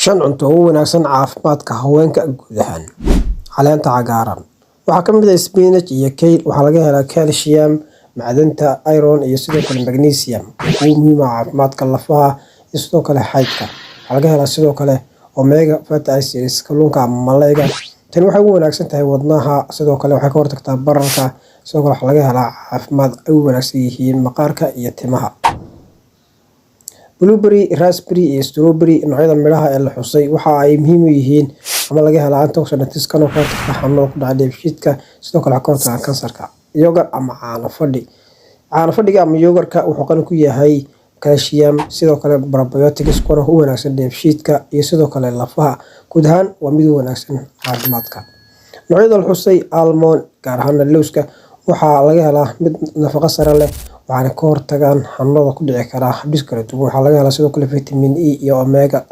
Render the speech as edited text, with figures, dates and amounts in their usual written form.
Shan cunto ugu wanaagsan caafimaadka haweenka guud ahaan. Caleenta cagaaran waxaa ka mid ah spinach iyo kale. Waxaa laga helaa calcium, macdanta iron iyo sidoo kale magnesium oo muhiim u ah caafimaadka lafaha iyo sidoo kale xaydka. Waxaa laga helaa sidoo kale omega fatty acids kalluunka ama malayga. Tani waxay ugu wanaagsan tahay wadnaha, sidoo kale waxay ka hortagtaa bararka. Sidoo kale waxaa laga helaa caafimaad ay u wanaagsan yihiin maqaarka iyo timaha. Blueberry, raspberry iyo strawberry noocyada midhaha ee la xusay waxa ay muhiim u yihiin ama laga helaa antioxidants kana hortagta xanuunada ku dhaca dheefshiidka, sidoo kale ka hortagta kansarka. Yogurt ama caano fadhi. Caano fadhiga ama yogurt-ka wuxuu qani ku yahay calcium, sidoo kale probiotics kuna u wanaagsan dheefshiidka iyo sidoo kale lafaha. Guud ahaan waa mid u wanaagsan caafimaadka. Noocyada la xusay almond, gaar ahaan lowska, waxaa laga helaa mid nafaqo sare leh, waxaana ka hortagaan xanuunada ku dhici kara habdhiska kala duwan. Waxaa laga helaa sidoo kale vitamin E iyo omega